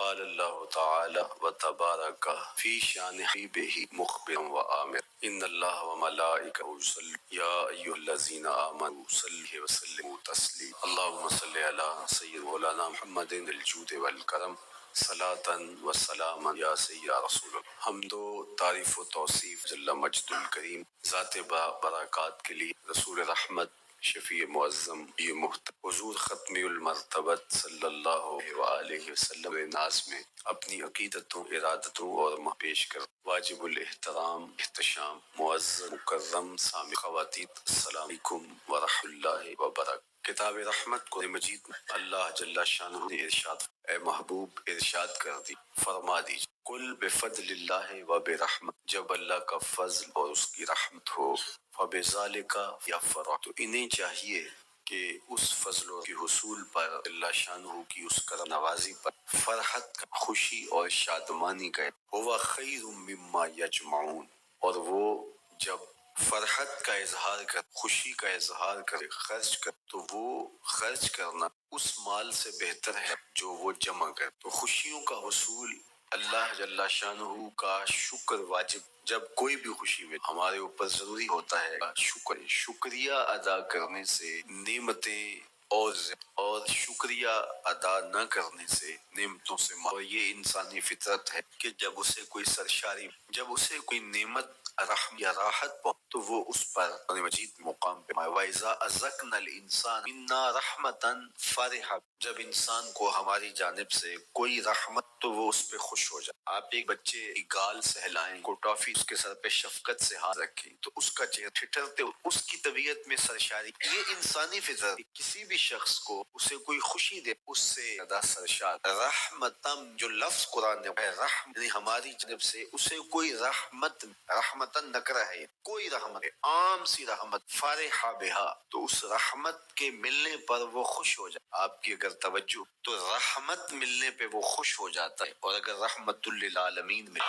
قال اللہ تعالی وتبارک فی شان حبیبہ مخبرا وآمرا ان اللہ وملائکہ یصلون یا ایھا الذین آمنوا صلوا وسلموا تسلیما اللهم صل علی سید مولانا محمد الجود والکرم صلاۃ و سلاما یا سید رسول اللہ۔ حمد و تعریف و توصیف جل مجد الکریم ذات برکات کے لیے، رسول رحمت شفیع معظم یہ محترم حضور ختم المرتبت صلی اللہ علیہ وآلہ وسلم ناز میں اپنی عقیدتوں، ارادتوں اور پیش کر واجب الاحترام احتشام معزز مکرم سامع خواتین، السلام علیکم ورحمۃ اللہ وبرکاتہ۔ کتاب رحمت کو مجید میں اللہ جل شانہ نے ارشاد، اے محبوب ارشاد کر دی، فرما دیجیے قل بفضل اللہ وبرحمت، جب اللہ کا فضل اور اس کی رحمت ہو، فبذالک یفرحوا، تو انہیں چاہیے کہ اس فضل کے حصول پر، اللہ شانہ کی اس کرم نوازی پر فرحت کا، خوشی اور شادمانی کا، ہوا خیر مما یجمعون، اور وہ جب فرحت کا اظہار کر، خوشی کا اظہار کرے، خرچ کر، تو وہ خرچ کرنا اس مال سے بہتر ہے جو وہ جمع کر۔ تو خوشیوں کا حصول، اللہ جل شانہ کا شکر واجب، جب کوئی بھی خوشی میں ہمارے اوپر ضروری ہوتا ہے شکریہ ادا کرنے سے نعمتیں اور شکریہ ادا نہ کرنے سے نعمتوں سے اور یہ انسانی فطرت ہے کہ جب اسے کوئی سرشاری، جب اسے کوئی نعمت رحم یا راحت پہنچے تو وہ اس پر مجید مقام پہ وَإِذَا أَذَقْنَا الْإِنسَانَ مِنَّا رَحْمَةً فَرِحَ، جب انسان کو ہماری جانب سے کوئی رحمت تو وہ اس پہ خوش ہو جائے۔ آپ ایک بچے کی گال سہلائیں، کو ٹافی اس کے سر پہ شفقت سے ہاتھ رکھیں تو اس کا چہرہ ٹھٹرتے، اس کی طبیعت میں سرشاری، یہ انسانی فطرت، کسی بھی شخص کو اسے کوئی خوشی دے اس سے زیادہ سرشار رحمتم، جو لفظ قرآن نے رحم یعنی ہماری جانب سے اسے کوئی رحمتن نکرہ ہے، کوئی رحمت عام سی رحمت، فارحہ بہا، تو اس رحمت کے ملنے پر وہ خوش ہو جائے۔ آپ کی اگر توجہ تو رحمت ملنے پہ وہ خوش ہو جاتا ہے، اور اگر رحمت للعالمین میں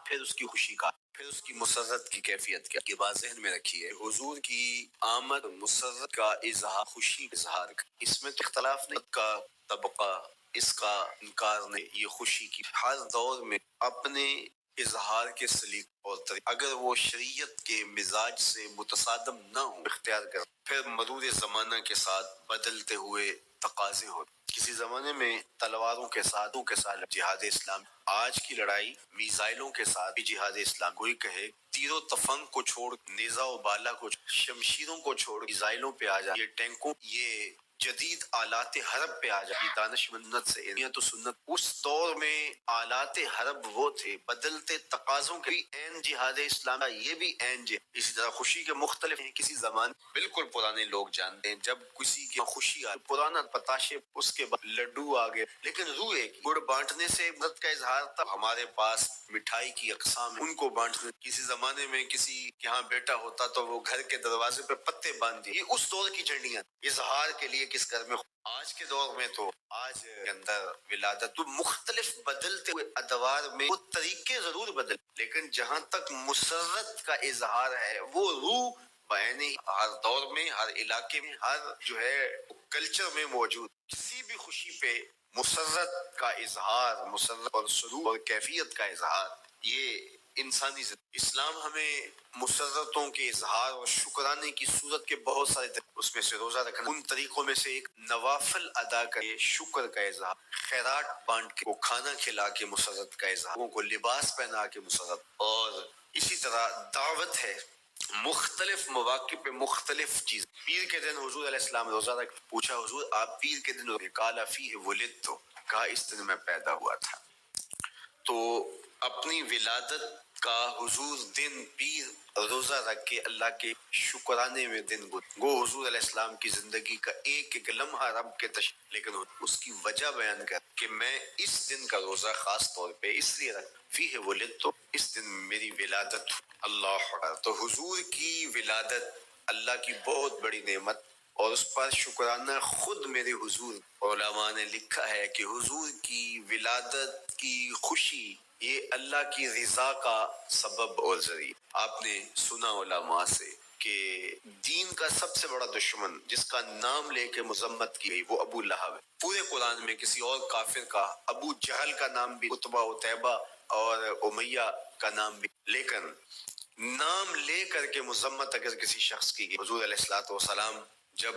پھر اس کی خوشی کا، پھر اس کی مسرت کی کیفیت کیا، یہ بات ذہن میں رکھیے۔ حضور کی آمد مسرت کا اظہار، خوشی کا اظہار، اس میں تو اختلاف نہیں کا طبقہ، اس کا انکار نہیں، یہ خوشی کی ہر دور میں اپنے اظہار کے سلیقے اور طریقے، اگر وہ شریعت کے مزاج سے متصادم نہ ہو، اختیار کر، پھر مرور زمانہ کے ساتھ بدلتے ہوئے تقاضے ہو۔ کسی زمانے میں تلواروں کے ساتھ جہاد اسلام، آج کی لڑائی میزائلوں کے ساتھ بھی جہاد اسلام، کوئی کہے تیر و تفنگ کو چھوڑ، نیزہ و بالا کو، شمشیروں کو چھوڑ میزائلوں پہ آ جائے، یہ ٹینکوں، یہ جدید آلات حرب پہ آ جائے، دانش مندت سے علمیت و سنت۔ اس دور میں آلات حرب وہ تھے، بدلتے تقاضوں کے بھی عین جہاد اسلام، یہ بھی عین جہاد۔ اسی طرح خوشی کے مختلف ہیں، کسی زمان بالکل پرانے لوگ جانتے ہیں، جب کسی کی خوشی آئے، پرانا پتاشے، اس کے بعد لڈو آ گئے، لیکن روح ایک، گڑ بانٹنے سے مدد کا اظہار تھا۔ ہمارے پاس مٹھائی کی اقسام ہیں، ان کو بانٹنے، کسی زمانے میں کسی کے ہاں بیٹا ہوتا تو وہ گھر کے دروازے پہ پتے باندھ دیے، یہ اس دور کی جھنڈیاں اظہار کے لیے کس گھر میں۔ آج کے دور میں تو آج کے اندر ولادت تو مختلف بدلتے ہوئے ادوار میں وہ طریقے ضرور بدل، لیکن جہاں تک مسرت کا اظہار ہے وہ روح بعینی ہر دور میں، ہر علاقے میں، ہر جو ہے کلچر میں موجود، کسی بھی خوشی پہ مسرت کا اظہار، مسرت اور سرور اور کیفیت کا اظہار، یہ انسانی اسلام ہمیں مسرتوں کے اظہار اور شکرانے کی صورت کے بہت سارے اس میں سے روزہ رکھنا، ان طریقوں میں سے ایک نوافل ادا کر کے شکر کا اظہار، خیرات بانٹ کے، کو کھانا کھلا کے مسرت کا اظہار، لوگوں کو لباس پہنا کے مسرت، اور اسی طرح دعوت ہے مختلف مواقع پہ مختلف چیز۔ پیر کے دن حضور علیہ السلام روزہ رکھ، پوچھا حضور آپ پیر کے دن قال فیہ ولدت، کہا اس دن میں پیدا ہوا تھا۔ تو اپنی ولادت کا حضور دن پیر روزہ رکھ کے اللہ کے شکرانے میں دن گو حضور علیہ السلام کی زندگی کا ایک ایک لمحہ رب کے لیکن اس کی وجہ بیان کر کہ میں اس دن کا روزہ خاص طور پہ اس لیے رکھ، فیہ ولدت، تو اس دن میری ولادت، اللہ اکبر۔ تو حضور کی ولادت اللہ کی بہت بڑی نعمت، اور اس پر شکرانہ خود میرے حضور، علماء نے لکھا ہے کہ حضور کی ولادت کی خوشی یہ اللہ کی رضا کا سبب اور ذریعہ۔ آپ نے سنا علماء سے کہ دین کا سب سے بڑا دشمن جس کا نام لے کے مذمت کی گئی وہ ابو لہب ہے۔ پورے قرآن میں کسی اور کافر کا، ابو جہل کا نام بھی، عتبہ عتیبہ اور امیہ کا نام بھی، لیکن نام لے کر کے مذمت اگر کسی شخص کی گئی۔ حضور علیہ الصلوۃ والسلام جب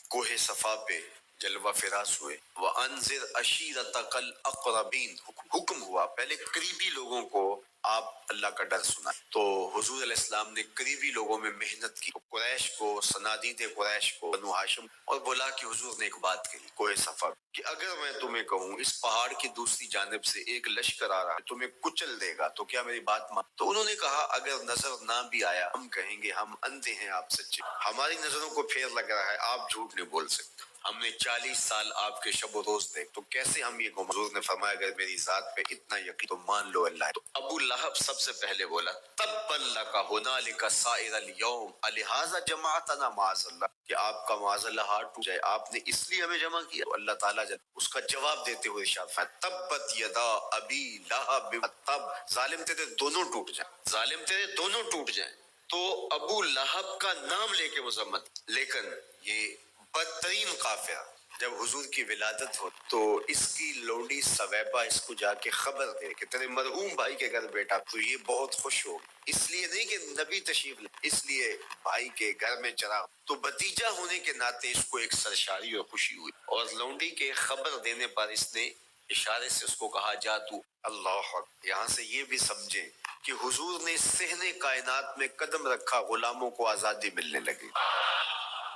کوہ صفا پہ جلوہ فراز ہوئے، وَأَنذِرْ عَشِيرَتَكَ الْأَقْرَبِينَ، حکم ہوا پہلے قریبی لوگوں کو آپ اللہ کا ڈر سنائیں۔ تو حضور علیہ السلام نے قریبی لوگوں میں محنت کی، قریش کو، صنادید قریش کو، بنو ہاشم، اور بولا کہ حضور نے ایک بات کہی کوہ صفا کہ اگر میں تمہیں کہوں اس پہاڑ کی دوسری جانب سے ایک لشکر آ رہا ہے تمہیں کچل دے گا تو کیا میری بات مان؟ تو انہوں نے کہا اگر نظر نہ بھی آیا ہم کہیں گے ہم اندھے ہیں آپ سچے، ہماری نظروں کو پھیر لگ رہا ہے، آپ جھوٹ نہیں بول سکتے، ہم نے 40 سال آپ کے شب و روز دیکھ تو کیسے ہم یہ گم؟ حضور نے فرمایا اگر میری ذات پہ اتنا یقین تو مان لو اللہ ہے۔ تو ابو لہب سب سے پہلے بولا تبا لک ہنالک سائر الیوم الہذا جمعتنا معاذ اللہ، کہ آپ کا معاذ اللہ ہاتھ ٹوٹ جائے، آپ نے اس لیے ہمیں جمع کیا۔ تو اللہ تعالیٰ اس کا جواب دیتے ہوئے ارشاد فرمایا تبت یدا ابی لہب تب، ظالم تیرے دونوں ٹوٹ جائیں، ظالم تیرے دونوں ٹوٹ جائیں۔ تو ابو لہب کا نام لے کے مذمت، لیکن یہ بدترین کافر جب حضور کی ولادت ہو تو اس کی لونڈی سویبہ اس کو جا کے خبر دے کہ تیرے مرحوم بھائی کے گھر بیٹا، تو یہ بہت خوش ہو، اس لیے نہیں کہ نبی تشریف لے، اس لیے بھائی کے گھر میں چرا، تو بھتیجا ہونے کے ناطے اس کو ایک سرشاری اور خوشی ہوئی، اور لونڈی کے خبر دینے پر اس نے اشارے سے اس کو کہا جا تو اللہ حق۔ یہاں سے یہ بھی سمجھیں کہ حضور نے صحن کائنات میں قدم رکھا، غلاموں کو آزادی ملنے لگی،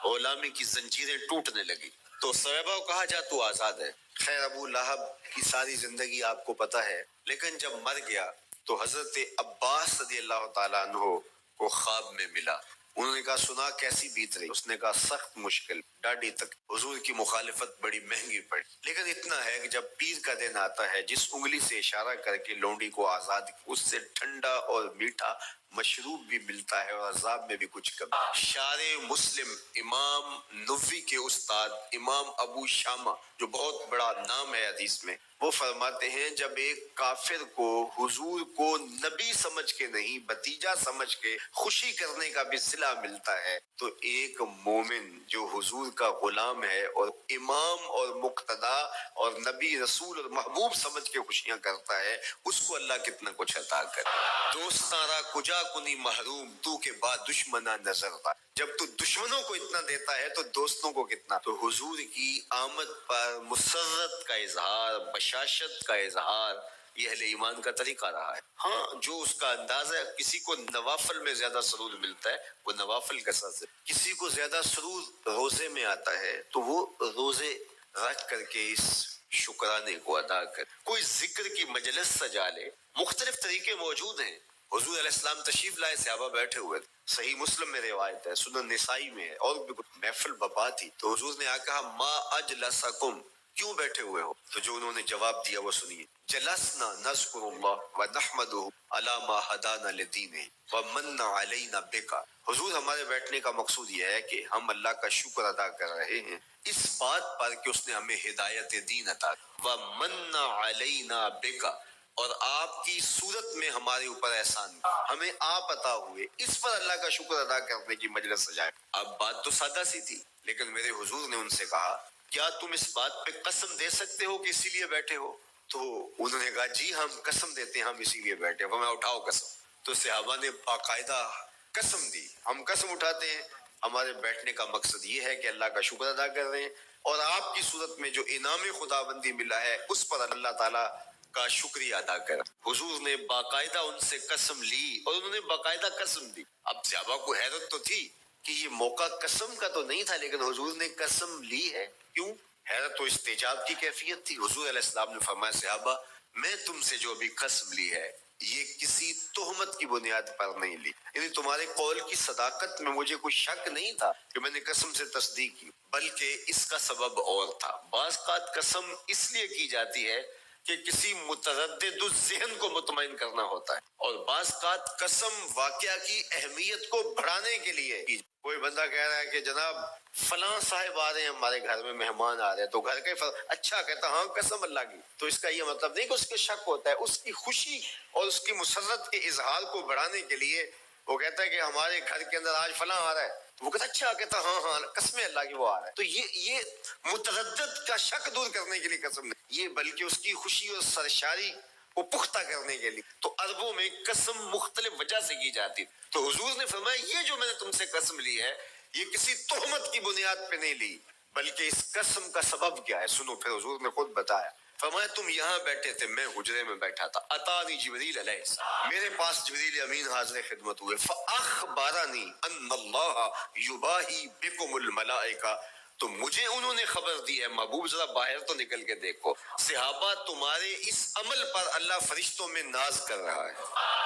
غلامی کی زنجیریں ٹوٹنے لگی، تو صحابہ کو کہا جا تو آزاد ہے۔ خیر ابو لہب کی ساری زندگی آپ کو پتہ ہے، لیکن جب مر گیا تو حضرت عباس رضی اللہ تعالیٰ عنہ کو خواب میں ملا، انہوں نے کہا سنا کیسی بیت رہی؟ اس نے کہا سخت مشکل، ڈاڈی تک، حضور کی مخالفت بڑی مہنگی پڑی، لیکن اتنا ہے کہ جب پیر کا دن آتا ہے جس انگلی سے اشارہ کر کے لونڈی کو آزاد، اس سے ٹھنڈا اور میٹھا مشروب بھی ملتا ہے اور عذاب میں بھی کچھ کم۔ شارع مسلم امام نووی کے استاد امام ابو شامہ جو بہت بڑا نام ہے حدیث میں، وہ فرماتے ہیں جب ایک کافر کو حضور کو نبی سمجھ کے نہیں بھتیجا سمجھ کے خوشی کرنے کا بھی صلہ ملتا ہے، تو ایک مومن جو حضور کا غلام ہے اور امام اور مقتدا اور نبی رسول اور محبوب سمجھ کے خوشیاں کرتا ہے، اس کو اللہ کتنا کچھ عطا کرے۔ دوستارا کجا کنی محروم تو کے بعد دشمنا نظر تھا، جب تو دشمنوں کو اتنا دیتا ہے تو دوستوں کو کتنا۔ تو حضور کی آمد پر مسرت کا اظہار، بشاشت کا اظہار، یہ اہل ایمان کا طریقہ رہا ہے۔ ہاں جو اس کا انداز ہے، کسی کو نوافل میں زیادہ سرور ملتا ہے وہ نوافل کا ساتھ، کسی کو زیادہ سرور روزے میں آتا ہے تو وہ روزے رکھ کر کے اس شکرانے کو ادا کر، کوئی ذکر کی مجلس سجا لے، مختلف طریقے موجود ہیں۔ حضور علیہ السلام تشریف لائے، صحابہ بیٹھے ہوئے تھے، صحیح مسلم میں روایت ہے، سنن نسائی میں ہے، اور بھی کچھ محفل بپا تھی، تو حضور نے کہا ما اجلسکم، کیوں بیٹھے ہوئے ہو؟ تو جو انہوں نے جواب دیا وہ سنیے، جلسنا نذکر اللہ ونحمدہ علی ما ہدانا لدینہ ومن علینا بکا۔ حضور ہمارے بیٹھنے کا مقصود یہ ہے کہ ہم اللہ کا شکر ادا کر رہے ہیں اس بات پر کہ اس نے ہمیں ہدایت دین عطا کی، ومن علینا بکا، اور آپ کی صورت میں ہمارے اوپر احسان کیا، ہمیں آپ عطا ہوئے، اس پر اللہ کا شکر ادا کرنے کی مجلس سجائے۔ اب بات تو سادہ سی تھی، لیکن میرے حضور نے ان سے کہا کیا تم اس بات پہ قسم دے سکتے ہو کہ اسی لیے بیٹھے ہو؟ تو انہوں نے کہا جی ہم قسم دیتے ہیں ہم اسی لیے بیٹھے ہیں۔ میں اٹھاؤ قسم۔ تو صحابہ نے باقاعدہ قسم دی، ہم قسم اٹھاتے ہیں، ہمارے بیٹھنے کا مقصد یہ ہے کہ اللہ کا شکر ادا کر رہے ہیں، اور آپ کی صورت میں جو انعام خداوندی ملا ہے اس پر اللہ تعالیٰ کا شکریہ ادا کر۔ حضور نے باقاعدہ ان سے قسم لی اور انہوں نے باقاعدہ قسم دی۔ اب صحابہ کو حیرت تو تھی کہ یہ موقع قسم کا تو نہیں تھا، لیکن حضور نے قسم لی ہے، کیوں؟ حیرت و استعجاب کی کیفیت تھی۔ حضور علیہ السلام نے فرمایا صحابہ میں تم سے جو ابھی قسم لی ہے یہ کسی تہمت کی بنیاد پر نہیں لی، یعنی تمہارے قول کی صداقت میں مجھے کوئی شک نہیں تھا کہ میں نے قسم سے تصدیق کی، بلکہ اس کا سبب اور تھا۔ بعض اوقات قسم اس لیے کی جاتی ہے کہ کسی متردد ذہن کو مطمئن کرنا ہوتا ہے، اور بعض اوقات قسم واقعہ کی اہمیت کو بڑھانے کے لیے کی۔ کوئی بندہ کہہ رہا ہے کہ جناب فلاں صاحب آ رہے ہیں ہمارے گھر میں، مہمان آ رہے ہیں، تو گھر کے اچھا کہتا ہاں قسم اللہ کی، تو اس کا یہ مطلب نہیں کہ اس کے شک ہوتا ہے، اس کی خوشی اور اس کی مسرت کے اظہار کو بڑھانے کے لیے وہ کہتا ہے کہ ہمارے گھر کے اندر آج فلاں آ رہا ہے، وہ کہتا ہے اچھا، کہتا ہاں ہاں قسم اللہ کی وہ آ رہا ہے۔ تو یہ متردد کا شک دور کرنے کے لیے قسم نہیں، یہ بلکہ اس کی خوشی اور سرشاری کو پختہ کرنے کے لیے۔ تو عربوں میں قسم مختلف وجہ سے کی جاتی، تو حضور نے فرمایا یہ جو میں نے تم سے قسم لی ہے یہ کسی تہمت کی بنیاد پہ نہیں لی، بلکہ اس قسم کا سبب کیا ہے سنو۔ پھر حضور نے خود بتایا، فرمایا تم یہاں بیٹھے تھے، میں حجرے میں بیٹھا تھا، اتانی جبریل علیہ السلام، میرے پاس جبریل امین حاضر خدمت ہوئے، فاخبرنی ان اللہ یباہی بکم الملائکہ، تو مجھے انہوں نے خبر دی ہے، محبوب ذرا باہر تو نکل کے دیکھو، صحابہ تمہارے اس عمل پر اللہ فرشتوں میں ناز کر رہا ہے،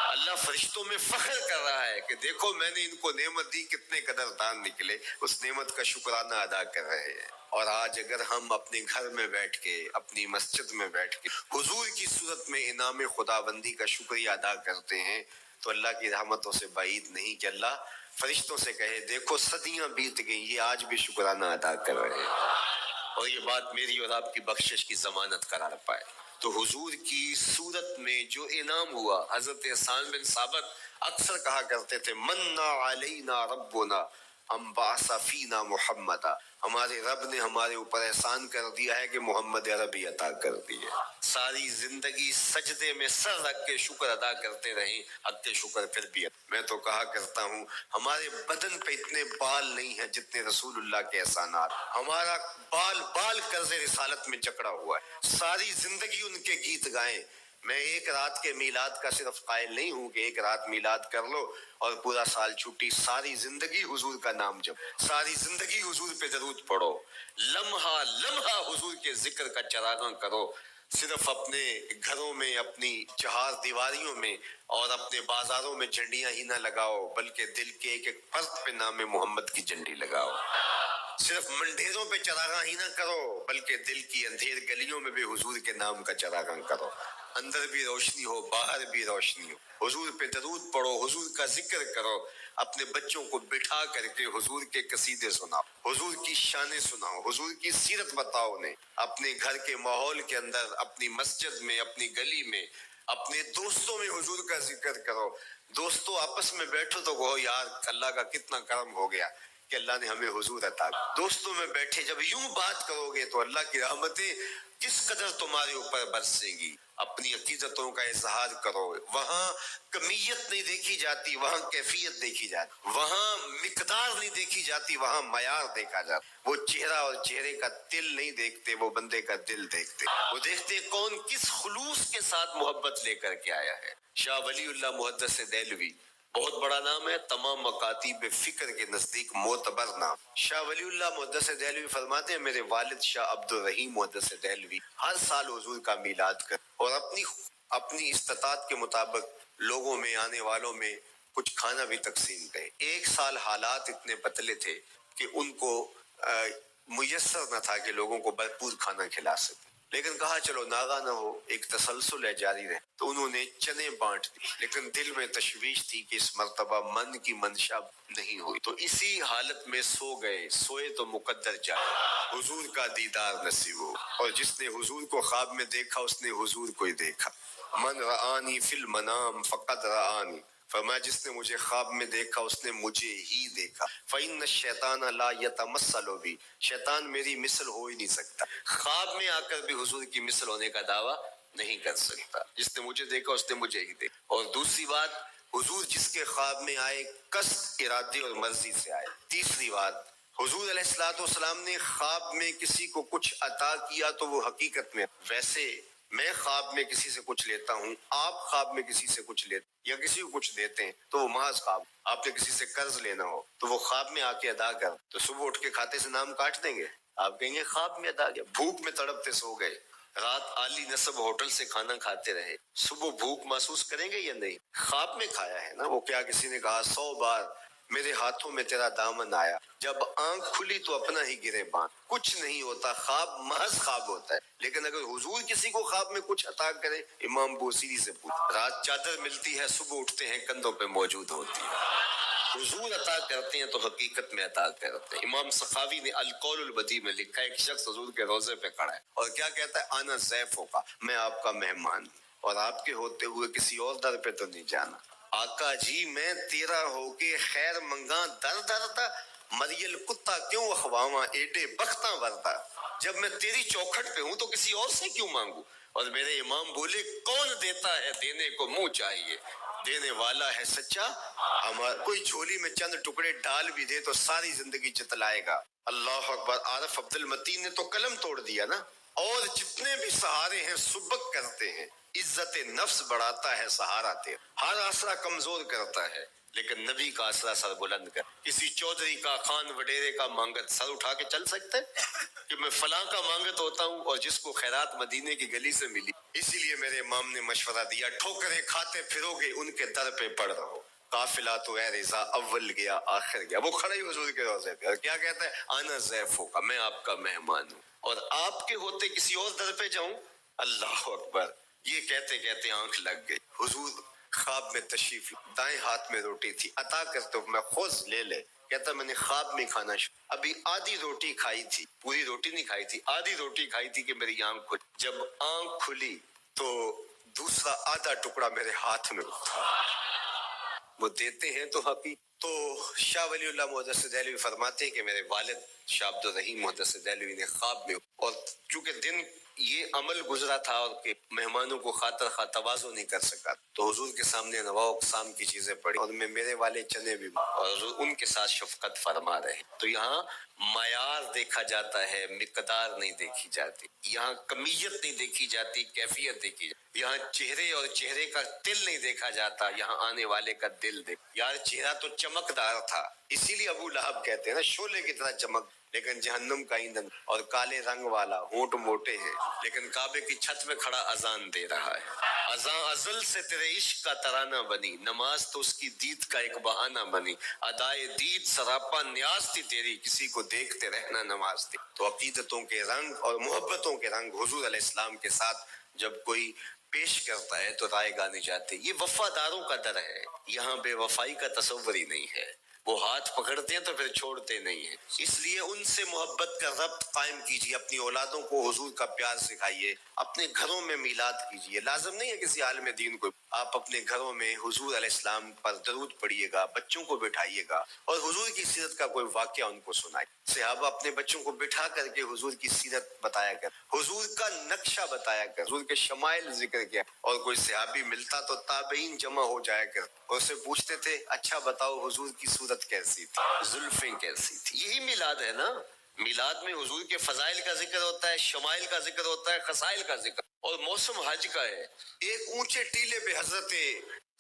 اللہ فرشتوں میں فخر کر رہا ہے کہ دیکھو میں نے ان کو نعمت دی، کتنے قدردان نکلے، اس نعمت کا شکرانہ ادا کر رہے ہیں۔ اور آج اگر ہم اپنے گھر میں بیٹھ کے، اپنی مسجد میں بیٹھ کے حضور کی صورت میں انعام خداوندی کا شکریہ ادا کرتے ہیں تو اللہ کی رحمتوں سے بعید نہیں کہ اللہ فرشتوں سے کہے دیکھو صدیاں بیت گئیں، یہ آج بھی شکرانہ ادا کر رہے ہیں، اور یہ بات میری اور آپ کی بخشش کی ضمانت قرار پائے۔ تو حضور کی صورت میں جو انعام ہوا، حضرت حسان بن ثابت اکثر کہا کرتے تھے منّا علینا ربنا ام بعث فینا محمد، ہمارے رب نے ہمارے اوپر احسان کر دیا ہے کہ محمد عربی عطا کر دی ہے۔ ساری زندگی سجدے میں سر رکھ کے شکر ادا کرتے رہیں، حق کے شکر پھر بھی۔ میں تو کہا کرتا ہوں ہمارے بدن پہ اتنے بال نہیں ہیں جتنے رسول اللہ کے احسانات، ہمارا بال بال قرض رسالت میں جکڑا ہوا ہے، ساری زندگی ان کے گیت گائیں۔ میں ایک رات کے میلاد کا صرف قائل نہیں ہوں کہ ایک رات میلاد کر لو اور پورا سال چھٹی، ساری زندگی حضور کا نام جپ، ساری زندگی حضور پہ درود پڑھو، لمحہ لمحہ حضور کے ذکر کا چراغاں کرو، صرف اپنے گھروں میں، اپنی چہار دیواریوں میں اور اپنے بازاروں میں جھنڈیاں ہی نہ لگاؤ، بلکہ دل کے ایک ایک فرد پہ نام محمد کی جھنڈی لگاؤ۔ صرف منڈیروں پہ چراغاں ہی نہ کرو، بلکہ دل کی اندھیر گلیوں میں بھی حضور کے نام کا چراغاں کرو، اندر بھی روشنی ہو باہر بھی روشنی ہو، حضور پہ درود پڑھو، حضور کا ذکر کرو، اپنے بچوں کو بٹھا کر کے حضور کے قصیدے سناؤ، حضور کی شانیں سناؤ، حضور کی سیرت بتاؤ انہیں، اپنے گھر کے ماحول کے اندر، اپنی مسجد میں، اپنی گلی میں، اپنے دوستوں میں حضور کا ذکر کرو۔ دوستوں آپس میں بیٹھو تو کہو یار اللہ کا کتنا کرم ہو گیا کہ اللہ نے ہمیں حضور عطا کیا۔ دوستوں میں بیٹھے جب یوں بات کرو گے تو اللہ کی رحمتیں کس قدر تمہارے اوپر برسے گی۔ اپنی عقیدتوں کا اظہار کرو، وہاں کمیت نہیں دیکھی جاتی، وہاں کیفیت دیکھی جاتی، وہاں مقدار نہیں دیکھی جاتی، وہاں معیار دیکھا جاتا۔ وہ چہرہ اور چہرے کا دل نہیں دیکھتے، وہ بندے کا دل دیکھتے، وہ دیکھتے کون کس خلوص کے ساتھ محبت لے کر کے آیا ہے۔ شاہ ولی اللہ محدث دہلوی بہت بڑا نام ہے، تمام مکاتیب فکر کے نزدیک معتبر نام۔ شاہ ولی اللہ محدث دہلوی فرماتے ہیں میرے والد شاہ عبد الرحیم محدث دہلوی ہر سال حضور کا میلاد کر اور اپنی استطاعت کے مطابق لوگوں میں، آنے والوں میں کچھ کھانا بھی تقسیم کرے۔ ایک سال حالات اتنے پتلے تھے کہ ان کو میسر نہ تھا کہ لوگوں کو بھرپور کھانا کھلا سکے، لیکن کہا چلو ناغہ نہ ہو، ایک تسلسل ہے جاری رہے، تو انہوں نے چنے بانٹ دی، لیکن دل میں تشویش تھی کہ اس مرتبہ من کی منشا نہیں ہوئی، تو اسی حالت میں سو گئے، سوئے تو مقدر جائے، حضور کا دیدار نصیب ہو، اور جس نے حضور کو خواب میں دیکھا اس نے حضور کو ہی دیکھا۔ من رآنی فی المنام فقد رآنی، فرمایا جس نے مجھے خواب میں دیکھا اس نے مجھے ہی دیکھا۔ فإن الشیطان لا یتمثل بی، شیطان میری مثل ہو ہی نہیں سکتا، خواب میں آ کر بھی حضور کی مثل ہونے کا دعویٰ نہیں کر سکتا، جس نے مجھے دیکھا اس نے مجھے ہی دیکھا۔ اور دوسری بات، حضور جس کے خواب میں آئے قصد، ارادے اور مرضی سے آئے۔ تیسری بات، حضور علیہ الصلوۃ والسلام نے خواب میں کسی کو کچھ عطا کیا تو وہ حقیقت میں، ویسے میں خواب میں کسی سے کچھ لیتا ہوں، آپ خواب میں کسی سے کچھ لیتے یا کسی کو کچھ دیتے ہیں تو وہ محض خواب۔ آپ نے کسی سے قرض لینا ہو تو وہ خواب میں آ کے ادا کر، تو صبح اٹھ کے کھاتے سے نام کاٹ دیں گے؟ آپ کہیں گے خواب میں ادا کیا، بھوک میں تڑپتے سو گئے، رات عالی نصب ہوٹل سے کھانا کھاتے رہے، صبح بھوک محسوس کریں گے یا نہیں؟ خواب میں کھایا ہے نا۔ وہ کیا کسی نے کہا 100 بار میرے ہاتھوں میں تیرا دامن آیا، جب آنکھ کھلی تو اپنا ہی گرے بان، کچھ نہیں ہوتا، خواب محض خواب ہوتا ہے۔ لیکن اگر حضور کسی کو خواب میں کچھ عطا کرے، امام بوصیری سے پوچھ، رات چادر ملتی ہے، صبح اٹھتے ہیں کندھوں پہ موجود ہوتی ہے۔ حضور عطا کرتے ہیں تو حقیقت میں عطا کرتے ہیں۔ امام سخاوی نے القول البدیع میں لکھا ہے، ایک شخص حضور کے روضے پہ کھڑا ہے اور کیا کہتا ہے، آنا ضیفوں کا، میں آپ کا مہمان ہوں، اور آپ کے ہوتے ہوئے کسی اور در پہ تو نہیں جانا، آقا جی میں تیرا ہو کے خیر منگاں در دردا، مریل کتا کیوں اخواواں ایڈے بختاں وردا، جب میں تیری چوکھٹ پہ ہوں تو کسی اور سے کیوں مانگوں؟ اور میرے امام بولے کون دیتا ہے دینے کو منہ چاہیے، دینے والا ہے سچا ہمارا، کوئی جھولی میں چند ٹکڑے ڈال بھی دے تو ساری زندگی جتلائے گا۔ اللہ اکبر۔ عارف عبد المتین نے تو قلم توڑ دیا نا، اور جتنے بھی سہارے ہیں سبک کرتے ہیں، عزت نفس بڑھاتا ہے سہارا تیرا، ہر آسرا کمزور کرتا ہے لیکن نبی کا آسرا سر بلند کر۔ کسی چودھری کا خان وڈیرے کا مانگت سر اٹھا کے چل سکتے کہ میں فلاں کا مانگت ہوتا ہوں اور جس کو خیرات مدینے کی گلی سے ملی؟ اسی لیے میرے امام نے مشورہ دیا ٹھوکریں کھاتے پھرو گے ان کے در پہ پڑ رہو، قافلہ تو اے رضا اول گیا آخر گیا۔ وہ کھڑا ہی حضور کے روضے پہ اور کیا کہتا ہے، آنا ضیفوں کا، میں آپ کا مہمان ہوں اور آپ کے ہوتے کسی اور در پہ جاؤں؟ اللہ اکبر۔ یہ کہتے کہتے آنکھ لگ گئی، حضور خواب میں تشریف، دائیں ہاتھ میں روٹی تھی، عطا کرتے ہو، میں خود لے لے۔ کہتا میں نے خواب میں کھانا ابھی آدھی روٹی کھائی تھی، پوری روٹی نہیں کھائی تھی، آدھی روٹی کھائی تھی کہ میری آنکھ کھلی، جب آنکھ کھلی تو دوسرا آدھا ٹکڑا میرے ہاتھ میں، وہ دیتے ہیں تو حقیق۔ تو شاہ ولی اللہ محدث دہلوی فرماتے ہیں کہ میرے والد شاہ عبد الرحیم محدث دہلوی نے خواب میں، اور چونکہ دن یہ عمل گزرا تھا اور کہ مہمانوں کو خاطر خواہ تواضع نہیں کر سکا تو حضور کے سامنے نواء اقسام کی چیزیں پڑی اور میں میرے والے چنے بھی اور حضور ان کے ساتھ شفقت فرما رہے ہیں۔ تو یہاں معیار دیکھا جاتا ہے، مقدار نہیں دیکھی جاتی، یہاں کمیت نہیں دیکھی جاتی، کیفیت دیکھی جاتی، یہاں چہرے اور چہرے کا تل نہیں دیکھا جاتا، یہاں آنے والے کا دل دیکھ۔ یار چہرہ تو چمکدار تھا، اسی لیے ابو لہب کہتے ہیں نا شعلے کی طرح چمک، لیکن جہنم کا ایندھن، اور کالے رنگ والا، ہونٹ موٹے ہیں، لیکن کعبے کی چھت میں کھڑا اذان دے رہا ہے۔ اذان ازل سے تیرے عشق کا ترانہ بنی، نماز تو اس کی دید کا ایک بہانہ بنی، ادائے دید سراپا نیاز تھی تیری، کسی کو دیکھتے رہنا نماز تھی۔ تو عقیدتوں کے رنگ اور محبتوں کے رنگ حضور علیہ السلام کے ساتھ جب کوئی پیش کرتا ہے تو رائے گانے جاتے، یہ وفاداروں کا در ہے، یہاں بے وفائی کا تصور ہی نہیں ہے، وہ ہاتھ پکڑتے ہیں تو پھر چھوڑتے نہیں ہیں۔ اس لیے ان سے محبت کا ربط قائم کیجیے، اپنی اولادوں کو حضور کا پیار سکھائیے، اپنے گھروں میں میلاد کیجیے، لازم نہیں ہے کسی عالم دین کو، آپ اپنے گھروں میں حضور علیہ السلام پر درود پڑھیے گا، بچوں کو بٹھائیے گا اور حضور کی سیرت کا کوئی واقعہ ان کو سنائے۔ صحابہ اپنے بچوں کو بٹھا کر کے حضور کی سیرت بتایا کر، حضور کا نقشہ بتایا کر، حضور کے شمائل ذکر کیا، اور کوئی صحابی ملتا تو تابعین جمع ہو جایا کر اور اسے پوچھتے تھے اچھا بتاؤ حضور کی صورت کیسی تھی، زلفیں کیسی تھی۔ یہی میلاد ہے نا، میلاد میں حضور کے فضائل کا ذکر ہوتا ہے، شمائل کا ذکر ہوتا ہے، خصائل کا ذکر، اور موسم حج کا ہے۔ ایک اونچے ٹیلے پہ حضرت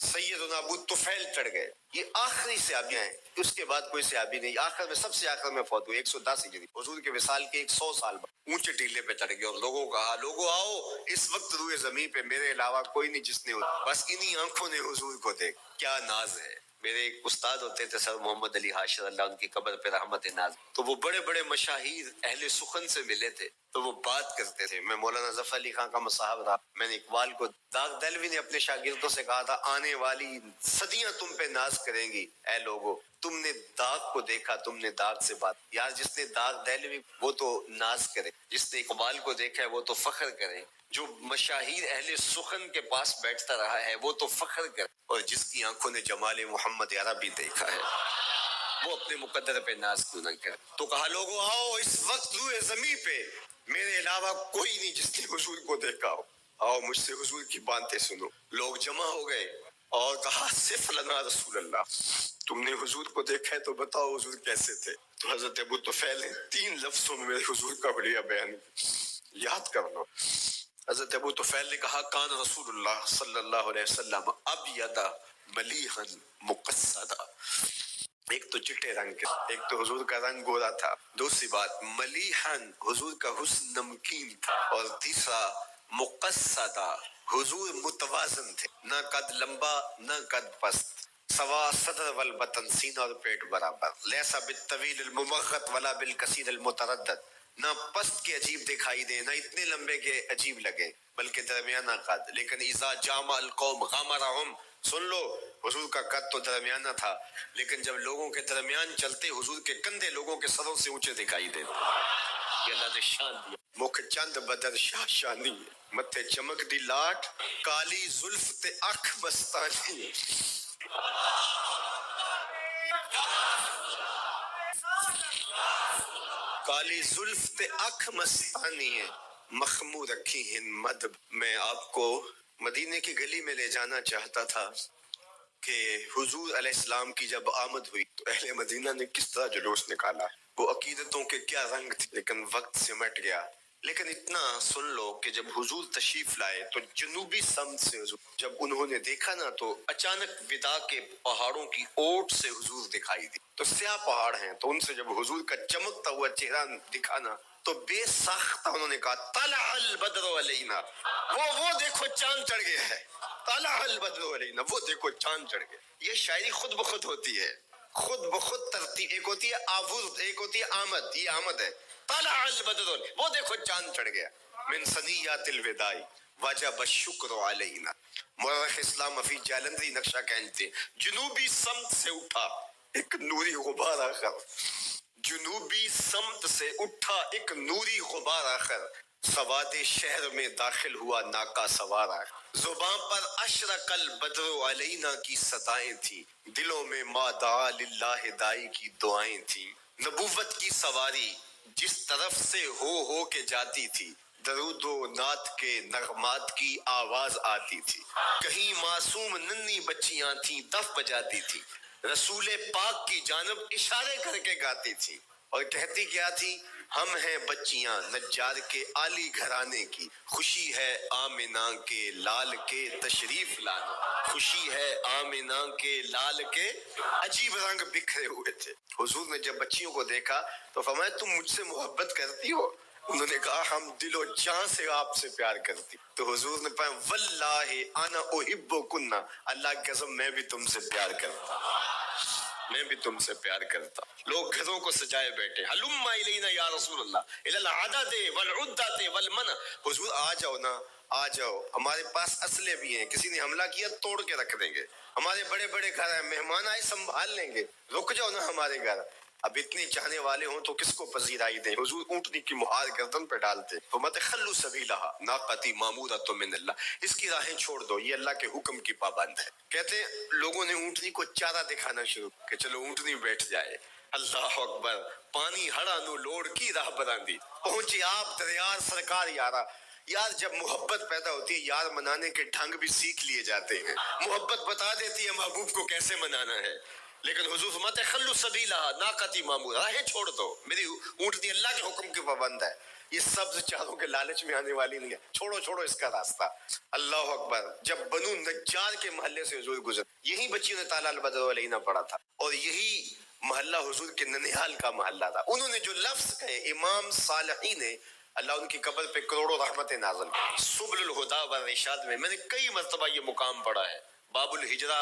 سیدنا ابو طفیل چڑھ گئے، یہ آخری صحابیاں ہیں، اس کے بعد کوئی صحابی نہیں، آخر میں سب سے آخر میں فوت ہوئے 110 ہجری، حضور کے وصال کے 100 سال بعد اونچے ٹیلے پہ چڑھ گئے اور لوگوں کو کہا لوگوں آؤ، اس وقت روئے زمین پہ میرے علاوہ کوئی نہیں جس نے بس انہی آنکھوں نے حضور کو دیکھ، کیا ناز ہے۔ میرے ایک استاد ہوتے تھے سر محمد علی حاشر، اللہ ان کی قبر پہ رحمت ناز، تو وہ بڑے بڑے مشاہیر اہل سخن سے ملے تھے تو وہ بات کرتے تھے، میں مولانا ظفر علی خان کا مصاحب رہا، میں نے اقبال کو، داغ دہلوی نے اپنے شاگردوں سے کہا تھا آنے والی صدیاں تم پہ ناز کریں گی اے لوگو، تم نے داغ کو دیکھا، تم نے داغ سے بات، یار جس نے داغ دہلوی وہ تو ناز کرے، جس نے اقبال کو دیکھا ہے وہ تو فخر کرے، جو مشاہیر اہل سخن کے پاس بیٹھتا رہا ہے وہ تو فخر کرے، اور جس کی آنکھوں نے جمال محمد عربی دیکھا ہے وہ اپنے مقدر پہ ناز کیوں نہ کرے۔ تو کہا لوگوں آؤ، اس وقت روئے زمین پہ میرے علاوہ کوئی نہیں جس نے حضور کو دیکھا ہو، آؤ مجھ سے حضور کی باتیں سنو۔ لوگ جمع ہو گئے اور کہا صف لنا رسول اللہ، تم نے حضور کو دیکھا ہے تو بتاؤ حضور کیسے تھے۔ تو حضرت ابو طفیل نے 3 لفظوں میں میرے حضور کا بڑھیا بیان یاد کر لو۔ حضرت ابو طفیل نے کہا کان رسول اللہ صلی اللہ علیہ وسلم ابیض ملیحا مقصدا، ایک تو چٹے رنگ کے، ایک تو حضور کا رنگ گورا تھا، دوسری بات ملیحن حضور کا حسن نمکین تھا، اور تیسرا مقصدا حضور متوازن تھے، نہ قد لمبا نہ قد پست، سوا صدر والبطن سینہ اور پیٹ برابر، لیسا بالطویل الممغط ولا بالکثیر المتردد، نہ پست کے عجیب دکھائی دے نہ اتنے لمبے کے عجیب لگے بلکہ درمیانہ قد، لیکن اذا جامع القوم غامرہم، سن لو حضور کا قد تو درمیانہ تھا لیکن جب لوگوں کے درمیان چلتے حضور کے کندھے لوگوں کے سروں سے اونچے دکھائی دیتے، یہ اللہ نے شان دیا۔ مکھ چند بدر شاہ شانی، متھے چمک دی لاٹ، کالی زلف تے اکھ مستانی، کالی زلف تے اکھ مستانی ہے، مخمور رکھی ہن مد۔ میں آپ کو مدینے کی گلی میں لے جانا چاہتا تھا کہ حضور علیہ السلام کی جب آمد ہوئی تو اہل مدینہ نے کس طرح جلوس نکالا، وہ عقیدتوں کے کیا رنگ تھے، لیکن وقت سمٹ گیا۔ لیکن اتنا سن لو کہ جب حضور تشریف لائے تو جنوبی سمت سے حضور جب انہوں نے دیکھا نا تو اچانک وداع کے پہاڑوں کی اوٹ سے حضور دکھائی دی۔ تو سیاہ پہاڑ ہیں تو ان سے جب حضور کا چمکتا ہوا چہرہ دکھا نا تو بے ساختہ انہوں نے کہا طلع البدر علینا، وہ دیکھو چاند چڑھ گیا ہے، طلع البدر علینا، وہ دیکھو چاند چڑھ گیا۔ یہ شاعری خود بخود ہوتی ہے، خود بخود ترتیب، ایک ہوتی ہے آورد، ایک ہوتی ہے آمد، یہ آمد ہے۔ طلع البدر، وہ دیکھو چاند چڑھ گیا، من ثنیات الوداع وجب الشکر علینا۔ مورخ اسلام حفیظ جالندری نقشہ کھینچتے جنوبی سمت سے اٹھا ایک نوری غبار آخر، جنوبی سمت سے اٹھا ایک نوری غبار آخر، سواد شہر میں داخل ہوا ناکا سوار آخر۔ زباں پر اشرق البدر علینا کی صدائیں تھیں، دلوں میں ما دعا للہ دائی کی دعائیں تھیں۔ نبوت کی سواری جس طرف سے ہو کے جاتی تھی، درود و نعت کے نغمات کی آواز آتی تھی۔ کہیں معصوم ننھی بچیاں تھیں دف بجاتی تھی، رسول پاک کی جانب اشارے کر کے گاتی تھی اور کہتی کیا تھی، ہم ہیں بچیاں نجار کے عالی گھرانے کی، خوشی ہے آمنہ کے لال کے تشریف لانا، خوشی ہے آمنہ کے لال کے۔ عجیب رنگ بکھرے ہوئے تھے۔ حضور نے جب بچیوں کو دیکھا تو فرمایا تم مجھ سے محبت کرتی ہو؟ انہوں نے کہا ہم دل و جان سے آپ سے پیار کرتی۔ تو حضور نے فرمایا واللہ انا احبکن، اللہ کی قسم میں بھی تم سے پیار کرتا ہوں، میں بھی تم سے پیار کرتا ہوں۔ لوگ گھروں کو سجائے بیٹھے، ہلم الینا یا رسول اللہ الی العدد والعدۃ والمنع، حضور آ جاؤ نا، آ جاؤ، ہمارے پاس اسلحے بھی ہیں، کسی نے حملہ کیا توڑ کے رکھ دیں گے، ہمارے بڑے بڑے گھر ہیں، مہمان آئے سنبھال لیں گے، رک جاؤ نا ہمارے گھر۔ اب اتنی چاہنے والے ہوں تو کس کو پذیرائی دیں؟ حضور اونٹنی کی مہار گردن پہ ڈالتے تو مت خلو سبیلہا ناقتی مامورۃ من اللہ، اس کی راہیں چھوڑ دو، یہ اللہ کے حکم کی پابند ہے۔ کہتے ہیں لوگوں نے اونٹنی کو چارہ دکھانا شروع کہ چلو اونٹنی بیٹھ جائے، اللہ اکبر، پانی ہڑا نو لوڑ کی راہ براندی، پہنچی آپ دریار سرکار یارا۔ یار جب محبت پیدا ہوتی ہے یار منانے کے ڈھنگ بھی سیکھ لیے جاتے ہیں، محبت بتا دیتی ہے محبوب کو کیسے منانا ہے۔ لیکن حضور فرماتے خلو سبیلہ ناقتی مامور، راہیں چھوڑ دو، میری اونٹنی اللہ کے حکم کی پابند ہے، یہ سبز چاروں کے لالچ میں آنے والی نہیں ہے، چھوڑو چھوڑو اس کا راستہ۔ اللہ اکبر، جب بنو نجار کے محلے سے حضور گزر، یہی بچیوں نے طلع البدر علینا پڑھا تھا اور یہی محلہ حضور کے ننیال کا محلہ تھا۔ انہوں نے جو لفظ کہے امام صالحین نے، اللہ ان کی قبر پہ کروڑوں رحمتیں نازل کی۔ سبل الہدیٰ والرشاد میں نے کئی مرتبہ یہ مقام پڑھا ہے، باب الہجرہ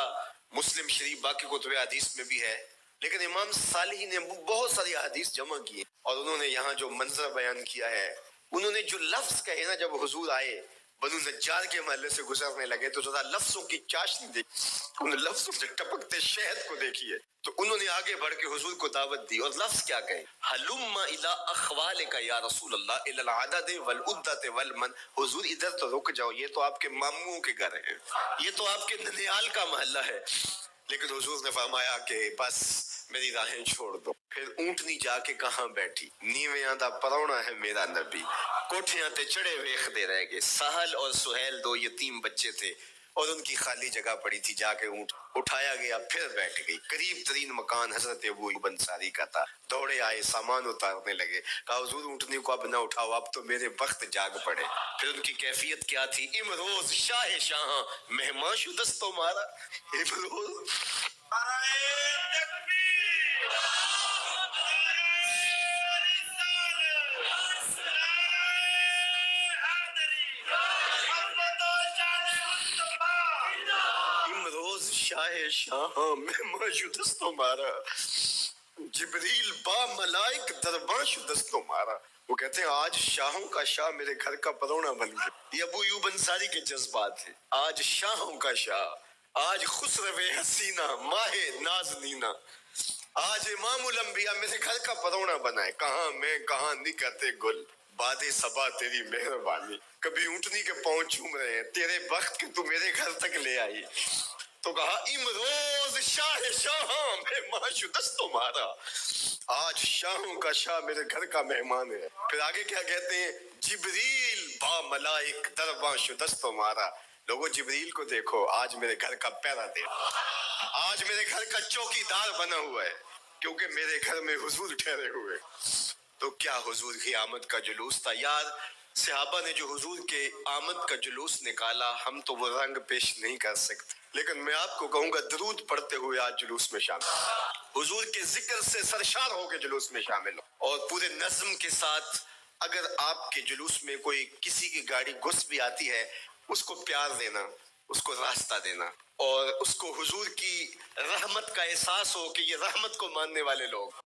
مسلم شریف باقی کتب حدیث میں بھی ہے، لیکن امام صالح نے بہت ساری حدیث جمع کی ہیں اور انہوں نے یہاں جو منظر بیان کیا ہے، انہوں نے جو لفظ کہے نا جب حضور آئے بنو نجار کے محلے سے گزرنے لگے تو ذرا لفظوں کی چاشنی دیکھی، ان لفظوں سے ٹپکتے شہد کو دیکھیے، تو انہوں نے آگے بڑھ کے حضور کو دعوت دی اور لفظ کیا کہے، ہلم الی اخوالک یا رسول اللہ الی العدد والعدۃ والمن، حضور ادھر تو رک جاؤ، یہ تو آپ کے ماموں کے گھر ہیں، یہ تو آپ کے ننیال کا محلہ ہے۔ لیکن حضور نے فرمایا کہ بس میری راہیں چھوڑ دو۔ پھر اونٹنی جا کے کہاں بیٹھی، نیویاں دا پرونا ہے میرا نبی، کوٹھیاں تے چڑھے ویکھدے رہ گئے۔ سہل اور سہیل دو یتیم بچے تھے اور ان کی خالی جگہ پڑی تھی، جا کے اونٹ اٹھایا گیا، پھر بیٹھ گئی۔ قریب ترین مکان حضرت ابو ایوب انصاری کا تھا، دوڑے آئے سامان اتارنے لگے، کہا حضور اونٹنی کو اب نہ اٹھاؤ، اب تو میرے وقت جاگ پڑے۔ پھر ان کی کیفیت کیا تھی، امروز شاہ شاہاں مہمان شدست مارا، امروز امروز شاہ شاہاں مہمان شدست مارا، جبریل با ملائک درباں شدست مارا۔ وہ کہتے ہیں آج شاہوں کا شاہ میرے گھر کا پرونا بن گیا۔ یہ ابو ایوب انصاری کے جذبات ہیں، آج شاہوں کا شاہ، آج خسرو حسینہ ماہ نازنینہ، آج امام الانبیاء میرے گھر کا پرونا بنا ہے۔ کہاں میں کہاں نکہتے گل، باد صبا تیری مہربانی، کبھی اونٹنی کے پاؤں چوم رہے ہیں، تیرے وقت کے تو میرے گھر تک لے آئی۔ تو کہا امروز شاہ شاہ مہمان شدست تمہارا، آج شاہوں کا شاہ میرے گھر کا مہمان ہے۔ پھر آگے کیا کہتے ہیں، جبریل با ملائک درباں شدست تمہارا، لوگوں جبریل کو دیکھو، آج میرے گھر کا پہرا دے، آج میرے گھر کا چوکی دار بنا ہوا ہے، کیونکہ میرے گھر میں حضور ٹھہرے ہوئے۔ تو کیا حضور کی آمد کا جلوس تھا یار، صحابہ نے جو حضور کے آمد کا جلوس نکالا، ہم تو وہ رنگ پیش نہیں کر سکتے، لیکن میں آپ کو کہوں گا درود پڑھتے ہوئے آج جلوس میں شامل، حضور کے ذکر سے سرشار ہو کے جلوس میں شامل ہو، اور پورے نظم کے ساتھ اگر آپ کے جلوس میں کوئی کسی کی گاڑی گھس بھی آتی ہے، اس کو پیار دینا، اس کو راستہ دینا، اور اس کو حضور کی رحمت کا احساس ہو کہ یہ رحمت کو ماننے والے لوگ